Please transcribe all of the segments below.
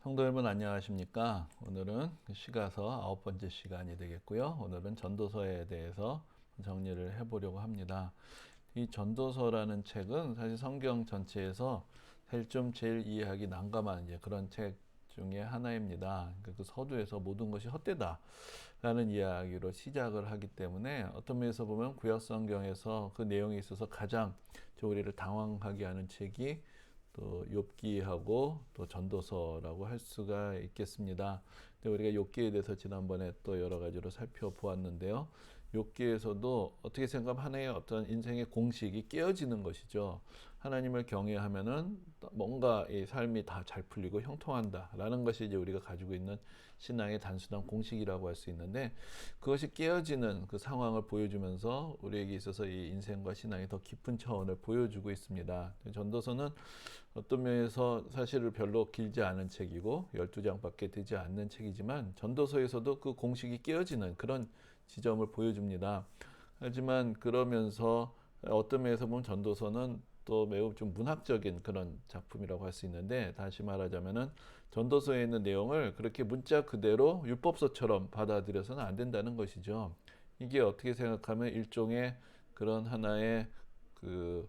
성도 여러분 안녕하십니까? 오늘은 시가서 9번째 시간이 되겠고요. 오늘은 전도서에 대해서 정리를 해보려고 합니다. 이 전도서라는 책은 사실 성경 전체에서 사실 좀 제일 이해하기 난감한 그런 책 중에 하나입니다. 그 서두에서 모든 것이 헛되다라는 이야기로 시작을 하기 때문에 어떤 면에서 보면 구약 성경에서 그 내용에 있어서 가장 우리를 당황하게 하는 책이 또 욥기하고 또 전도서라고 할 수가 있겠습니다. 근데 우리가 욥기에 대해서 지난번에 또 여러 가지로 살펴보았는데요. 욥기에서도 어떻게 생각하면 하나의 어떤 인생의 공식이 깨어지는 것이죠. 하나님을 경외하면은 뭔가 이 삶이 다 잘 풀리고 형통한다라는 것이 이제 우리가 가지고 있는 신앙의 단순한 공식이라고 할 수 있는데, 그것이 깨어지는 그 상황을 보여주면서 우리에게 있어서 이 인생과 신앙의 더 깊은 차원을 보여주고 있습니다. 전도서는 어떤 면에서 사실은 별로 길지 않은 책이고 12장밖에 되지 않는 책이지만 전도서에서도 그 공식이 깨어지는 그런 지점을 보여줍니다. 하지만 그러면서 어떤 면에서 보면 전도서는 또 매우 좀 문학적인 그런 작품이라고 할 수 있는데, 다시 말하자면은 전도서에 있는 내용을 그렇게 문자 그대로 율법서처럼 받아들여서는 안 된다는 것이죠. 이게 어떻게 생각하면 일종의 그런 하나의 그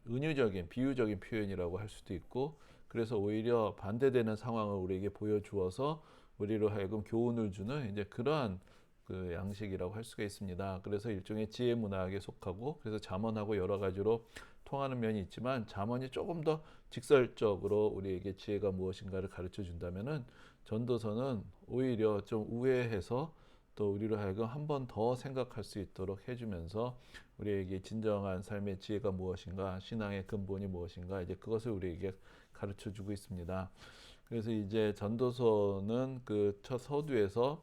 은유적인 비유적인 표현이라고 할 수도 있고, 그래서 오히려 반대되는 상황을 우리에게 보여주어서 우리로 하여금 교훈을 주는 이제 그러한 그 양식이라고 할 수가 있습니다. 그래서 일종의 지혜 문학에 속하고, 그래서 잠언하고 여러 가지로 통하는 면이 있지만 잠언이 조금 더 직설적으로 우리에게 지혜가 무엇인가를 가르쳐 준다면은 전도서는 오히려 좀 우회해서 또 우리로 하여금 한 번 더 생각할 수 있도록 해주면서 우리에게 진정한 삶의 지혜가 무엇인가, 신앙의 근본이 무엇인가, 이제 그것을 우리에게 가르쳐 주고 있습니다. 그래서 이제 전도서는 그 첫 서두에서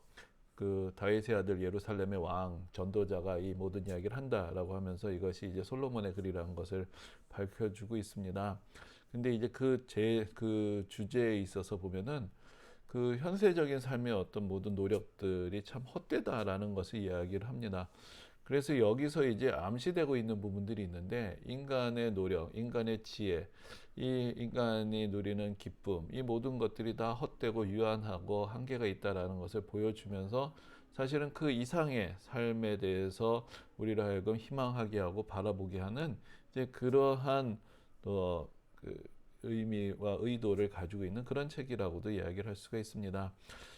그 다윗의 아들 예루살렘의 왕 전도자가 이 모든 이야기를 한다라고 하면서 이것이 이제 솔로몬의 글이라는 것을 밝혀주고 있습니다. 근데 이제 그 주제에 있어서 보면은 그 현세적인 삶의 어떤 모든 노력들이 참 헛되다라는 것을 이야기를 합니다. 그래서 여기서 이제 암시되고 있는 부분들이 있는데, 인간의 노력, 인간의 지혜, 이 인간이 누리는 기쁨, 이 모든 것들이 다 헛되고 유한하고 한계가 있다라는 것을 보여주면서 사실은 그 이상의 삶에 대해서 우리를 하여금 희망하게 하고 바라보게 하는 이제 그러한 또그 의미와 의도를 가지고 있는 그런 책이라고도 이야기를 할 수가 있습니다.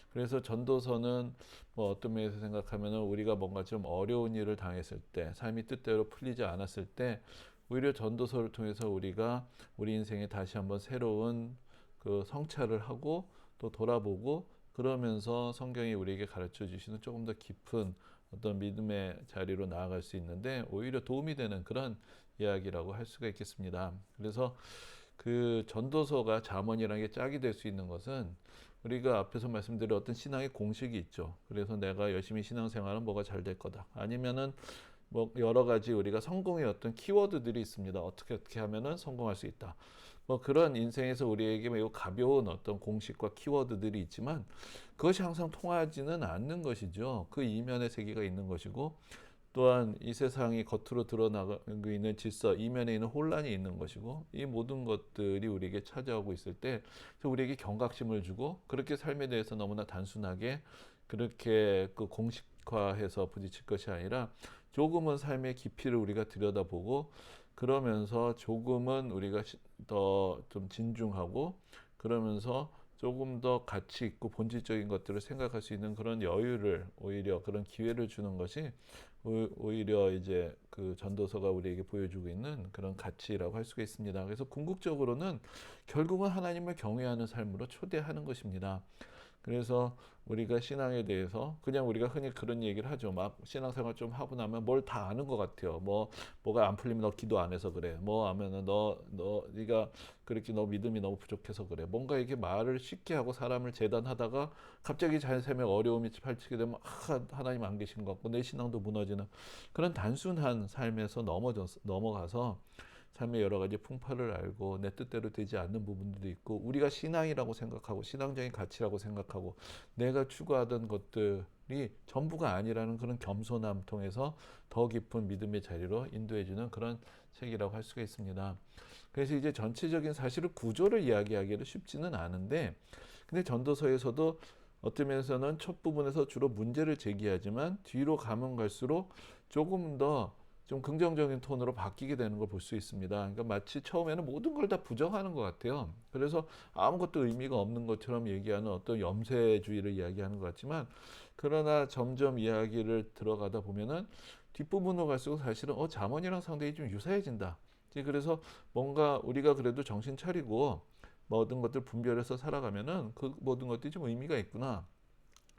그래서 전도서는 뭐 어떤 면에서 생각하면 우리가 뭔가 좀 어려운 일을 당했을 때, 삶이 뜻대로 풀리지 않았을 때 오히려 전도서를 통해서 우리가 우리 인생에 다시 한번 새로운 그 성찰을 하고 또 돌아보고, 그러면서 성경이 우리에게 가르쳐 주시는 조금 더 깊은 어떤 믿음의 자리로 나아갈 수 있는데 오히려 도움이 되는 그런 이야기라고 할 수가 있겠습니다. 그래서 그 전도서가 잠언이라는 게 짝이 될 수 있는 것은 우리가 앞에서 말씀드린 어떤 신앙의 공식이 있죠. 그래서 내가 열심히 신앙생활은 뭐가 잘 될 거다. 아니면은 뭐 여러 가지 우리가 성공의 어떤 키워드들이 있습니다. 어떻게 하면은 성공할 수 있다. 뭐 그런 인생에서 우리에게 매우 가벼운 어떤 공식과 키워드들이 있지만 그것이 항상 통하지는 않는 것이죠. 그 이면의 세계가 있는 것이고, 또한 이 세상이 겉으로 드러나고 있는 질서, 이면에 있는 혼란이 있는 것이고, 이 모든 것들이 우리에게 찾아오고 있을 때 우리에게 경각심을 주고, 그렇게 삶에 대해서 너무나 단순하게 그렇게 그 공식화해서 부딪힐 것이 아니라 조금은 삶의 깊이를 우리가 들여다보고, 그러면서 조금은 우리가 더 좀 진중하고, 그러면서 조금 더 가치 있고 본질적인 것들을 생각할 수 있는 그런 여유를, 오히려 그런 기회를 주는 것이 오히려 이제 그 전도서가 우리에게 보여주고 있는 그런 가치라고 할 수가 있습니다. 그래서 궁극적으로는 결국은 하나님을 경외하는 삶으로 초대하는 것입니다. 그래서 우리가 신앙에 대해서 그냥 우리가 흔히 그런 얘기를 하죠. 막 신앙생활 좀 하고 나면 뭘 다 아는 것 같아요. 뭐가 안 풀리면 너 기도 안 해서 그래. 뭐 하면은 네가 그렇게 너 믿음이 너무 부족해서 그래. 뭔가 이렇게 말을 쉽게 하고 사람을 재단하다가 갑자기 자기 삶에 어려움이 펼치게 되면 하나님 안 계신 것 같고 내 신앙도 무너지는 그런 단순한 삶에서 넘어가서 삶의 여러 가지 풍파를 알고 내 뜻대로 되지 않는 부분들도 있고, 우리가 신앙이라고 생각하고 신앙적인 가치라고 생각하고 내가 추구하던 것들이 전부가 아니라는 그런 겸손함 통해서 더 깊은 믿음의 자리로 인도해주는 그런 책이라고 할 수가 있습니다. 그래서 이제 전체적인 사실을 구조를 이야기하기는 쉽지는 않은데, 근데 전도서에서도 어떤 면에서는 첫 부분에서 주로 문제를 제기하지만 뒤로 가면 갈수록 조금 더 좀 긍정적인 톤으로 바뀌게 되는 걸 볼 수 있습니다. 그러니까 마치 처음에는 모든 걸 다 부정하는 것 같아요. 그래서 아무것도 의미가 없는 것처럼 얘기하는 어떤 염세주의를 이야기하는 것 같지만, 그러나 점점 이야기를 들어가다 보면은 뒷부분으로 갈수록 사실은 잠언이랑 상당히 좀 유사해진다. 그래서 뭔가 우리가 그래도 정신 차리고 모든 것들 분별해서 살아가면은 그 모든 것들이 좀 의미가 있구나.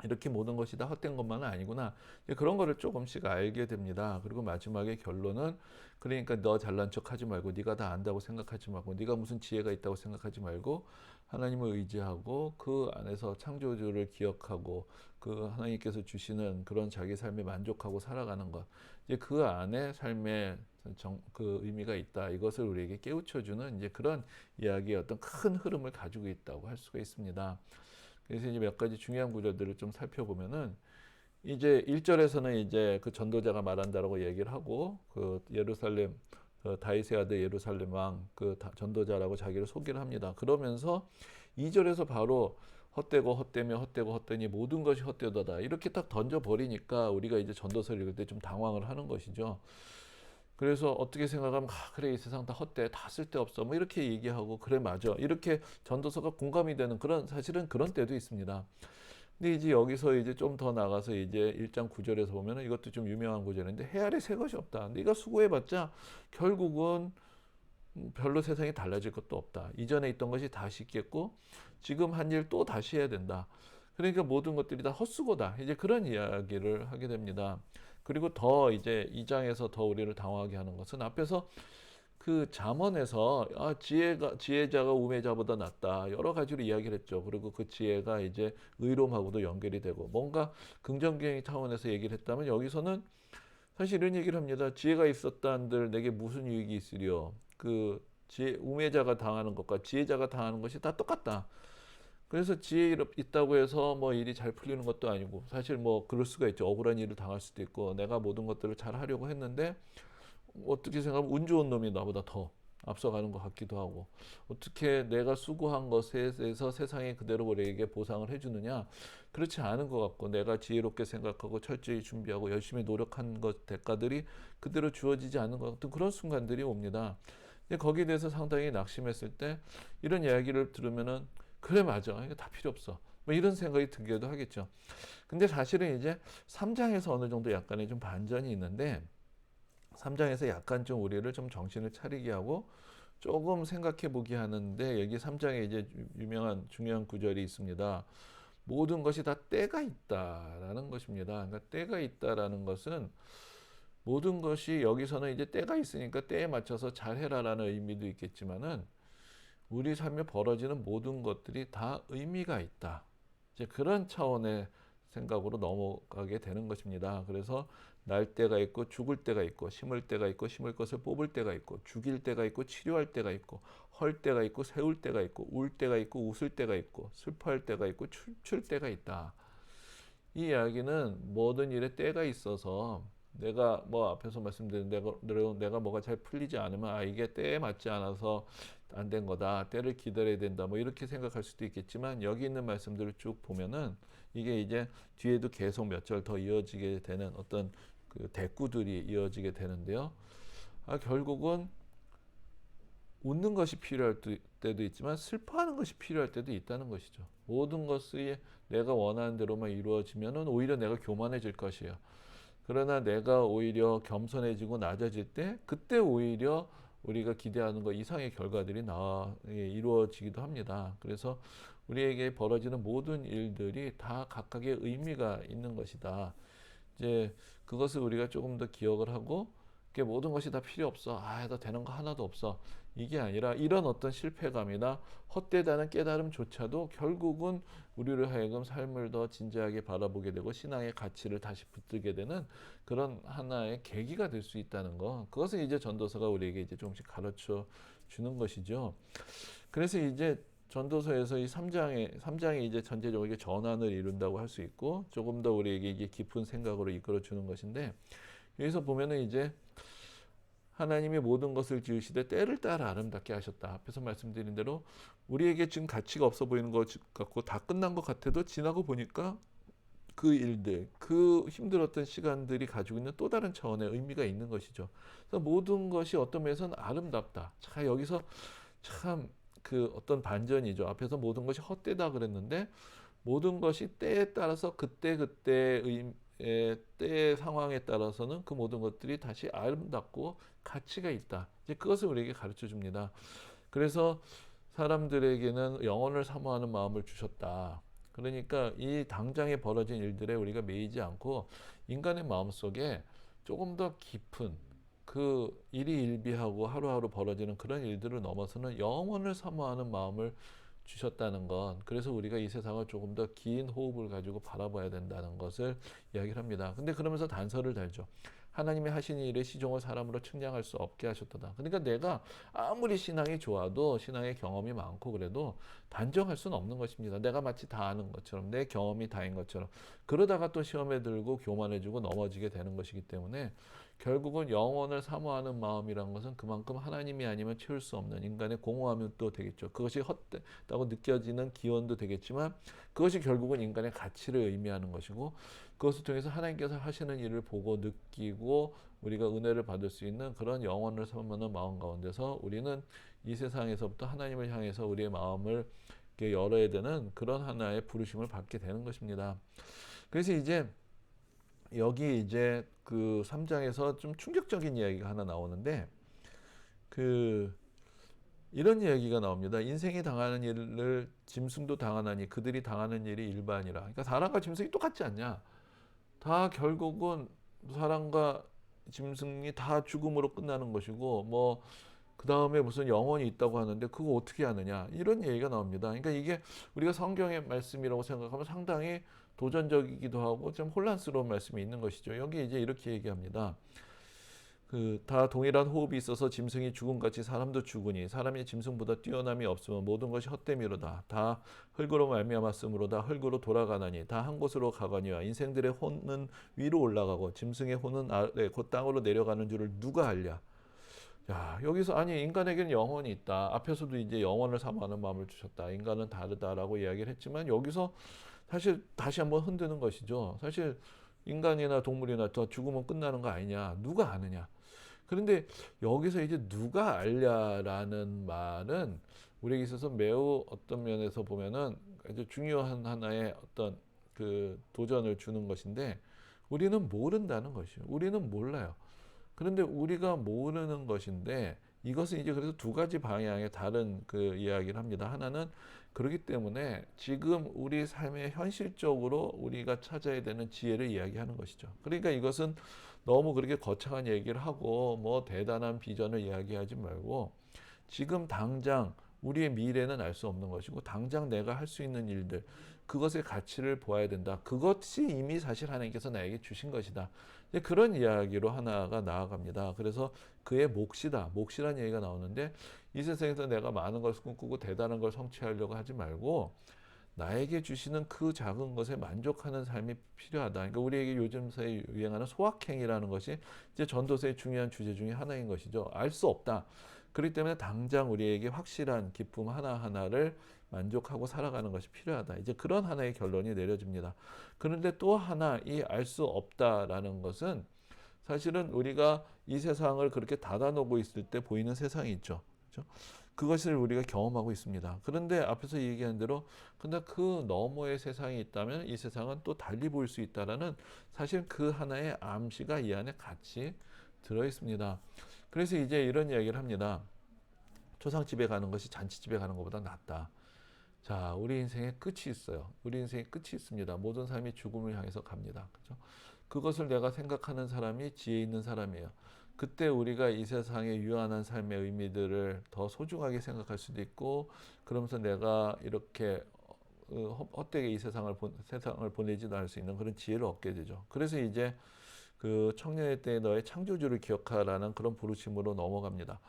이렇게 모든 것이 다 헛된 것만은 아니구나. 이제 그런 거를 조금씩 알게 됩니다. 그리고 마지막에 결론은, 그러니까 너 잘난 척하지 말고, 네가 다 안다고 생각하지 말고, 네가 무슨 지혜가 있다고 생각하지 말고, 하나님을 의지하고 그 안에서 창조주를 기억하고 그 하나님께서 주시는 그런 자기 삶에 만족하고 살아가는 것, 이제 그 안에 삶의 그 의미가 있다. 이것을 우리에게 깨우쳐주는 이제 그런 이야기의 어떤 큰 흐름을 가지고 있다고 할 수가 있습니다. 그래서 이제 몇 가지 중요한 구절들을 좀 살펴보면은, 이제 1절에서는 이제 그 전도자가 말한다라고 얘기를 하고, 그 예루살렘, 그 다윗의 아들 예루살렘 왕 그 전도자라고 자기를 소개를 합니다. 그러면서 2절에서 바로 헛되고 헛되며 헛되고 헛되니 모든 것이 헛되도다, 이렇게 딱 던져 버리니까 우리가 이제 전도서를 읽을 때 좀 당황을 하는 것이죠. 그래서 어떻게 생각하면, 그래, 이 세상 다 헛돼, 다 쓸데없어, 뭐 이렇게 얘기하고, 그래, 맞아, 이렇게 전도서가 공감이 되는 그런, 사실은 그런 때도 있습니다. 근데 이제 여기서 이제 좀 더 나가서 이제 1장 9절에서 보면은, 이것도 좀 유명한 구절인데, 해 아래 새 것이 없다. 네가 수고해봤자 결국은 별로 세상이 달라질 것도 없다. 이전에 있던 것이 다시 있겠고, 지금 한 일 또 다시 해야 된다. 그러니까 모든 것들이 다 헛수고다. 이제 그런 이야기를 하게 됩니다. 그리고 더 이제 2장에서 더 우리를 당황하게 하는 것은, 앞에서 그 잠언에서 지혜자가 우매자보다 낫다, 여러 가지로 이야기를 했죠. 그리고 그 지혜가 이제 의로움하고도 연결이 되고, 뭔가 긍정적인 차원에서 얘기를 했다면, 여기서는 사실 이런 얘기를 합니다. 지혜가 있었다 한들 내게 무슨 유익이 있으리요. 그 우매자가 당하는 것과 지혜자가 당하는 것이 다 똑같다. 그래서 지혜 있다고 해서 뭐 일이 잘 풀리는 것도 아니고, 사실 뭐 그럴 수가 있죠. 억울한 일을 당할 수도 있고, 내가 모든 것들을 잘 하려고 했는데 어떻게 생각하면 운 좋은 놈이 나보다 더 앞서가는 것 같기도 하고, 어떻게 내가 수고한 것에 대해서 세상이 그대로 우리에게 보상을 해주느냐, 그렇지 않은 것 같고, 내가 지혜롭게 생각하고 철저히 준비하고 열심히 노력한 것 대가들이 그대로 주어지지 않는 것 같은 그런 순간들이 옵니다. 근데 거기에 대해서 상당히 낙심했을 때, 이런 이야기를 들으면은, 그래, 맞아, 이거 다 필요 없어, 뭐 이런 생각이 들기도 하겠죠. 근데 사실은 이제 3장에서 어느 정도 약간의 좀 반전이 있는데, 3장에서 약간 좀 우리를 좀 정신을 차리게 하고 조금 생각해 보게 하는데, 여기 3장에 이제 유명한 중요한 구절이 있습니다. 모든 것이 다 때가 있다라는 것입니다. 그러니까 때가 있다라는 것은, 모든 것이 여기서는 이제 때가 있으니까 때에 맞춰서 잘해라라는 의미도 있겠지만은, 우리 삶에 벌어지는 모든 것들이 다 의미가 있다, 이제 그런 차원의 생각으로 넘어가게 되는 것입니다. 그래서 날 때가 있고 죽을 때가 있고, 심을 때가 있고 심을 것을 뽑을 때가 있고, 죽일 때가 있고 치료할 때가 있고, 헐 때가 있고 세울 때가 있고, 울 때가 있고 웃을 때가 있고, 슬퍼할 때가 있고 춤출 때가 있다. 이 이야기는 모든 일에 때가 있어서, 내가 뭐 앞에서 말씀드린 내가 뭐가 잘 풀리지 않으면, 이게 때에 맞지 않아서 안 된 거다, 때를 기다려야 된다, 뭐 이렇게 생각할 수도 있겠지만, 여기 있는 말씀들을 쭉 보면은 이게 이제 뒤에도 계속 몇 절 더 이어지게 되는 어떤 그 대꾸들이 이어지게 되는데요. 결국은 웃는 것이 필요할 때도 있지만 슬퍼하는 것이 필요할 때도 있다는 것이죠. 모든 것이 내가 원하는 대로만 이루어지면은 오히려 내가 교만해질 것이에요. 그러나 내가 오히려 겸손해지고 낮아질 때, 그때 오히려 우리가 기대하는 것 이상의 결과들이 이루어지기도 합니다. 그래서 우리에게 벌어지는 모든 일들이 다 각각의 의미가 있는 것이다. 이제 그것을 우리가 조금 더 기억을 하고, 모든 것이 다 필요 없어, 너 되는 거 하나도 없어, 이게 아니라, 이런 어떤 실패감이나 헛되다는 깨달음조차도 결국은 우리를 하여금 삶을 더 진지하게 바라보게 되고 신앙의 가치를 다시 붙들게 되는 그런 하나의 계기가 될 수 있다는 거, 그것을 이제 전도서가 우리에게 이제 조금씩 가르쳐 주는 것이죠. 그래서 이제 전도서에서 이 3장에 이제 전체적으로 전환을 이룬다고 할 수 있고, 조금 더 우리에게 이게 깊은 생각으로 이끌어 주는 것인데, 여기서 보면은 이제 하나님이 모든 것을 지으시되 때를 따라 아름답게 하셨다. 앞에서 말씀드린 대로 우리에게 지금 가치가 없어 보이는 것 같고 다 끝난 것 같아도 지나고 보니까 그 일들, 그 힘들었던 시간들이 가지고 있는 또 다른 차원의 의미가 있는 것이죠. 그래서 모든 것이 어떤 면에서는 아름답다. 자, 여기서 참 그 어떤 반전이죠. 앞에서 모든 것이 헛되다 그랬는데 모든 것이 때에 따라서 그때그때의 때의 상황에 따라서는 그 모든 것들이 다시 아름답고 가치가 있다. 이제 그것을 우리에게 가르쳐 줍니다. 그래서 사람들에게는 영혼을 사모하는 마음을 주셨다. 그러니까 이 당장에 벌어진 일들에 우리가 매이지 않고 인간의 마음속에 조금 더 깊은 그 일희일비하고 하루하루 벌어지는 그런 일들을 넘어서는 영혼을 사모하는 마음을 주셨다는 것. 그래서 우리가 이 세상을 조금 더 긴 호흡을 가지고 바라봐야 된다는 것을 이야기를 합니다. 근데 그러면서 단서를 달죠. 하나님이 하신 일의 시종을 사람으로 측량할 수 없게 하셨도다. 그러니까 내가 아무리 신앙이 좋아도 신앙의 경험이 많고 그래도 단정할 수는 없는 것입니다. 내가 마치 다 아는 것처럼 내 경험이 다인 것처럼 그러다가 또 시험에 들고 교만해지고 넘어지게 되는 것이기 때문에 결국은 영혼을 사모하는 마음이란 것은 그만큼 하나님이 아니면 채울 수 없는 인간의 공허함이 또 되겠죠. 그것이 헛되다고 느껴지는 기원도 되겠지만 그것이 결국은 인간의 가치를 의미하는 것이고 그것을 통해서 하나님께서 하시는 일을 보고 느끼고 우리가 은혜를 받을 수 있는 그런 영혼을 사모하는 마음 가운데서 우리는 이 세상에서부터 하나님을 향해서 우리의 마음을 열어야 되는 그런 하나의 부르심을 받게 되는 것입니다. 그래서 이제 여기 이제 그 3장에서 좀 충격적인 이야기가 하나 나오는데 그 이런 이야기가 나옵니다. 인생이 당하는 일을 짐승도 당하나니 그들이 당하는 일이 일반이라. 그러니까 사람과 짐승이 똑같지 않냐. 다 결국은 사람과 짐승이 다 죽음으로 끝나는 것이고 뭐 그 다음에 무슨 영혼이 있다고 하는데 그거 어떻게 하느냐 이런 얘기가 나옵니다. 그러니까 이게 우리가 성경의 말씀이라고 생각하면 상당히 도전적이기도 하고 좀 혼란스러운 말씀이 있는 것이죠. 여기 이제 이렇게 얘기합니다. 그 다 동일한 호흡이 있어서 짐승이 죽음같이 사람도 죽으니 사람이 짐승보다 뛰어남이 없으면 모든 것이 헛됨이로다. 다 흙으로 말미암았으므로 다 흙으로 돌아가나니 다 한 곳으로 가거니와 인생들의 혼은 위로 올라가고 짐승의 혼은 아래 곧 땅으로 내려가는 줄을 누가 알랴. 야, 여기서 아니 인간에게는 영혼이 있다. 앞에서도 이제 영혼을 사모하는 마음을 주셨다. 인간은 다르다라고 이야기를 했지만 여기서 사실 다시 한번 흔드는 것이죠. 사실 인간이나 동물이나 더 죽으면 끝나는 거 아니냐. 누가 아느냐. 그런데 여기서 이제 누가 알냐라는 말은 우리에게 있어서 매우 어떤 면에서 보면은 아주 중요한 하나의 어떤 그 도전을 주는 것인데 우리는 모른다는 것이요. 우리는 몰라요. 그런데 우리가 모르는 것인데 이것은 이제 그래서 두 가지 방향의 다른 그 이야기를 합니다. 하나는 그렇기 때문에 지금 우리 삶의 현실적으로 우리가 찾아야 되는 지혜를 이야기하는 것이죠. 그러니까 이것은 너무 그렇게 거창한 얘기를 하고 뭐 대단한 비전을 이야기하지 말고 지금 당장 우리의 미래는 알 수 없는 것이고 당장 내가 할 수 있는 일들 그것의 가치를 보아야 된다. 그것이 이미 사실 하나님께서 나에게 주신 것이다. 그런 이야기로 하나가 나아갑니다. 그래서 그의 몫이다. 몫이라는 얘기가 나오는데 이 세상에서 내가 많은 걸 꿈꾸고 대단한 걸 성취하려고 하지 말고 나에게 주시는 그 작은 것에 만족하는 삶이 필요하다. 그러니까 우리에게 요즘에 유행하는 소확행이라는 것이 이제 전도서의 중요한 주제 중에 하나인 것이죠. 알 수 없다. 그렇기 때문에 당장 우리에게 확실한 기쁨 하나하나를 만족하고 살아가는 것이 필요하다. 이제 그런 하나의 결론이 내려집니다. 그런데 또 하나 이 알 수 없다라는 것은 사실은 우리가 이 세상을 그렇게 닫아놓고 있을 때 보이는 세상이 있죠. 그렇죠? 그것을 우리가 경험하고 있습니다. 그런데 앞에서 얘기한 대로 근데 그 너머의 세상이 있다면 이 세상은 또 달리 보일 수 있다라는 사실 그 하나의 암시가 이 안에 같이 들어 있습니다. 그래서 이제 이런 이야기를 합니다. 초상집에 가는 것이 잔치집에 가는 것보다 낫다. 자, 우리 인생의 끝이 있어요. 우리 인생의 끝이 있습니다. 모든 삶이 죽음을 향해서 갑니다. 그렇죠? 그것을 내가 생각하는 사람이 지혜 있는 사람이에요. 그때 우리가 이 세상의 유한한 삶의 의미들을 더 소중하게 생각할 수도 있고 그러면서 내가 이렇게 헛되게 이 세상을 보내지도 않을 수 있는 그런 지혜를 얻게 되죠. 그래서 이제 그 청년의 때에 너의 창조주를 기억하라는 그런 부르심으로 넘어갑니다.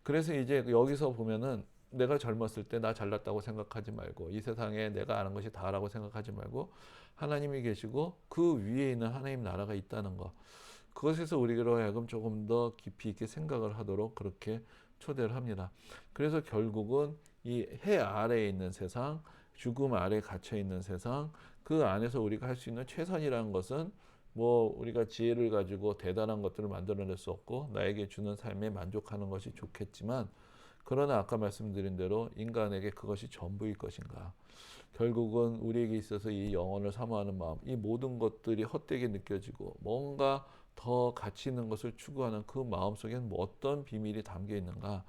그래서 이제 여기서 보면은 내가 젊었을 때 나 잘났다고 생각하지 말고 이 세상에 내가 아는 것이 다라고 생각하지 말고 하나님이 계시고 그 위에 있는 하나님 나라가 있다는 거. 그것에서 우리로 하여금 조금 더 깊이 있게 생각을 하도록 그렇게 초대를 합니다. 그래서 결국은 이 해 아래에 있는 세상, 죽음 아래에 갇혀 있는 세상, 그 안에서 우리가 할 수 있는 최선이라는 것은 뭐 우리가 지혜를 가지고 대단한 것들을 만들어낼 수 없고 나에게 주는 삶에 만족하는 것이 좋겠지만, 그러나 아까 말씀드린 대로 인간에게 그것이 전부일 것인가? 결국은 우리에게 있어서 이 영혼을 사모하는 마음, 이 모든 것들이 헛되게 느껴지고 뭔가 더 가치 있는 것을 추구하는 그 마음 속에는 뭐 어떤 비밀이 담겨 있는가?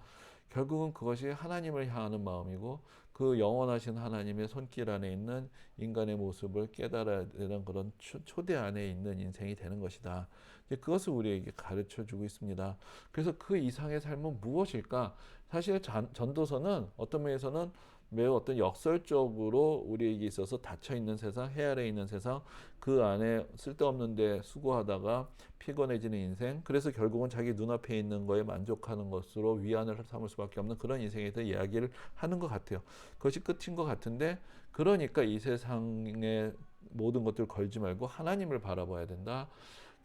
결국은 그것이 하나님을 향하는 마음이고 그 영원하신 하나님의 손길 안에 있는 인간의 모습을 깨달아야 되는 그런 초대 안에 있는 인생이 되는 것이다. 이제 그것을 우리에게 가르쳐 주고 있습니다. 그래서 그 이상의 삶은 무엇일까? 사실 전도서는 어떤 면에서는 매우 어떤 역설적으로 우리에게 있어서 닫혀 있는 세상, 해 아래 있는 세상, 그 안에 쓸데없는데 수고하다가 피곤해지는 인생, 그래서 결국은 자기 눈앞에 있는 거에 만족하는 것으로 위안을 삼을 수밖에 없는 그런 인생에 대해 이야기를 하는 것 같아요. 그것이 끝인 것 같은데, 그러니까 이 세상의 모든 것들을 걸지 말고 하나님을 바라봐야 된다.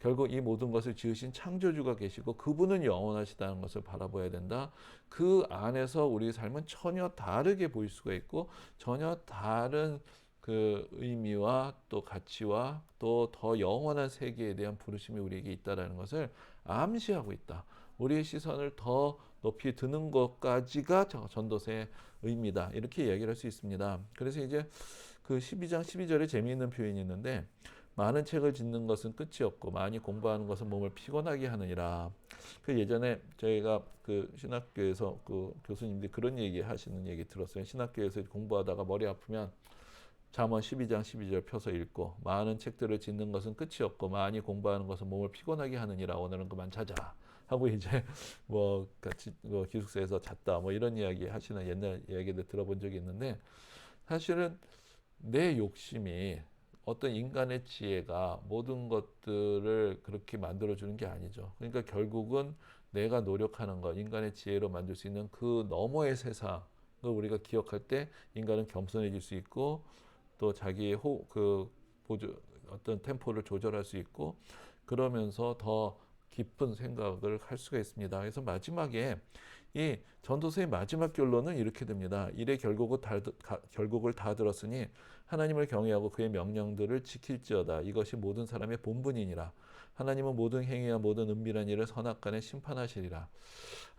결국 이 모든 것을 지으신 창조주가 계시고 그분은 영원하시다는 것을 바라봐야 된다. 그 안에서 우리의 삶은 전혀 다르게 보일 수가 있고 전혀 다른 그 의미와 또 가치와 또 더 영원한 세계에 대한 부르심이 우리에게 있다라는 것을 암시하고 있다. 우리의 시선을 더 높이 드는 것까지가 전도서의 의미다. 이렇게 이야기를 할 수 있습니다. 그래서 이제 그 12장 12절에 재미있는 표현이 있는데, 많은 책을 짓는 것은 끝이 없고 많이 공부하는 것은 몸을 피곤하게 하느니라. 그 예전에 저희가 그 신학교에서 그 교수님들이 그런 얘기 하시는 얘기 들었어요. 신학교에서 공부하다가 머리 아프면 잠언 12장 12절 펴서 읽고, 많은 책들을 짓는 것은 끝이 없고 많이 공부하는 것은 몸을 피곤하게 하느니라. 오늘은 그만 자자 하고 이제 뭐 같이 뭐 기숙사에서 잤다 뭐 이런 이야기 하시는 옛날 이야기들 들어본 적이 있는데, 사실은 내 욕심이 어떤 인간의 지혜가 모든 것들을 그렇게 만들어주는 게 아니죠. 그러니까 결국은 내가 노력하는 것, 인간의 지혜로 만들 수 있는 그 너머의 세상을 우리가 기억할 때 인간은 겸손해질 수 있고 또 자기의 어떤 템포를 조절할 수 있고 그러면서 더 깊은 생각을 할 수가 있습니다. 그래서 마지막에 이 전도서의 마지막 결론은 이렇게 됩니다. 일의 결국을 다 들었으니 하나님을 경외하고 그의 명령들을 지킬지어다. 이것이 모든 사람의 본분이니라. 하나님은 모든 행위와 모든 은밀한 일을 선악간에 심판하시리라.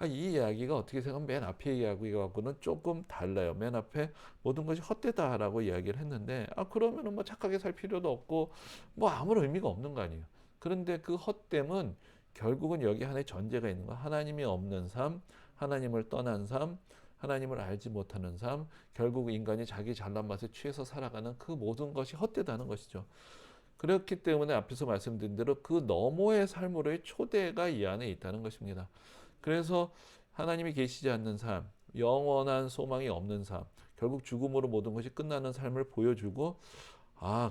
이 이야기가 어떻게 생각하면 맨 앞에 이야기하고는 조금 달라요. 맨 앞에 모든 것이 헛되다라고 이야기를 했는데, 그러면은 뭐 착하게 살 필요도 없고 뭐 아무런 의미가 없는 거 아니에요. 그런데 그 헛됨은 결국은 여기 하나의 전제가 있는 거. 하나님이 없는 삶, 하나님을 떠난 삶, 하나님을 알지 못하는 삶, 결국 인간이 자기 잘난 맛에 취해서 살아가는 그 모든 것이 헛되다는 것이죠. 그렇기 때문에 앞에서 말씀드린 대로 그 너머의 삶으로의 초대가 이 안에 있다는 것입니다. 그래서 하나님이 계시지 않는 삶, 영원한 소망이 없는 삶, 결국 죽음으로 모든 것이 끝나는 삶을 보여주고,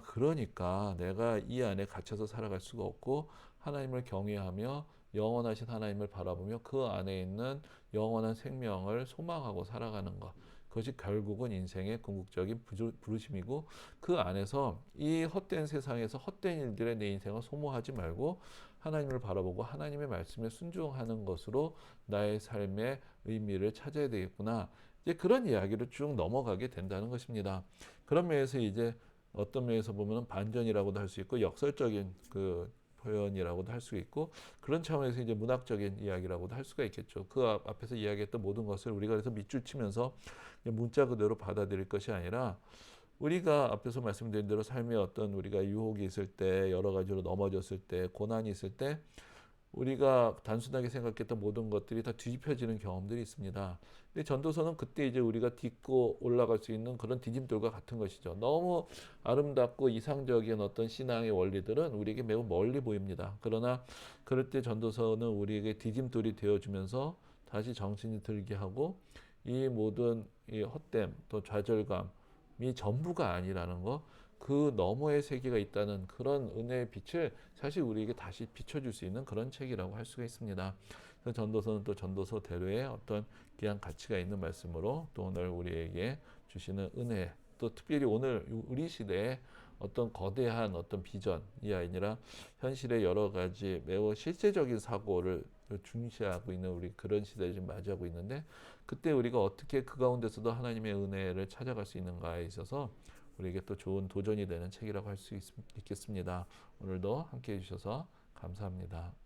그러니까 내가 이 안에 갇혀서 살아갈 수가 없고 하나님을 경외하며 영원하신 하나님을 바라보며 그 안에 있는 영원한 생명을 소망하고 살아가는 것, 그것이 결국은 인생의 궁극적인 부르심이고, 그 안에서 이 헛된 세상에서 헛된 일들에 내 인생을 소모하지 말고 하나님을 바라보고 하나님의 말씀에 순종하는 것으로 나의 삶의 의미를 찾아야 되겠구나. 이제 그런 이야기로 쭉 넘어가게 된다는 것입니다. 그런 면에서 이제 어떤 면에서 보면 반전이라고도 할 수 있고 역설적인 그 표현이라고도 할 수 있고, 그런 차원에서 이제 문학적인 이야기라고도 할 수가 있겠죠. 그 앞에서 이야기했던 모든 것을 우리가 그래서 밑줄 치면서 문자 그대로 받아들일 것이 아니라, 우리가 앞에서 말씀드린 대로 삶에 어떤 우리가 유혹이 있을 때, 여러 가지로 넘어졌을 때, 고난이 있을 때 우리가 단순하게 생각했던 모든 것들이 다 뒤집혀지는 경험들이 있습니다. 근데 전도서는 그때 이제 우리가 딛고 올라갈 수 있는 그런 디딤돌과 같은 것이죠. 너무 아름답고 이상적인 어떤 신앙의 원리들은 우리에게 매우 멀리 보입니다. 그러나 그럴 때 전도서는 우리에게 디딤돌이 되어주면서 다시 정신이 들게 하고, 이 모든 이 헛됨 또 좌절감이 전부가 아니라는 것, 그 너머의 세계가 있다는 그런 은혜의 빛을 사실 우리에게 다시 비춰줄 수 있는 그런 책이라고 할 수가 있습니다. 그래서 전도서는 또 전도서대로의 어떤 귀한 가치가 있는 말씀으로 또 오늘 우리에게 주시는 은혜, 또 특별히 오늘 우리 시대에 어떤 거대한 어떤 비전이 아니라 현실의 여러 가지 매우 실제적인 사고를 중시하고 있는 우리 그런 시대를 지금 맞이하고 있는데, 그때 우리가 어떻게 그 가운데서도 하나님의 은혜를 찾아갈 수 있는가에 있어서 우리에게 또 좋은 도전이 되는 책이라고 할 수 있겠습니다. 오늘도 함께 해주셔서 감사합니다.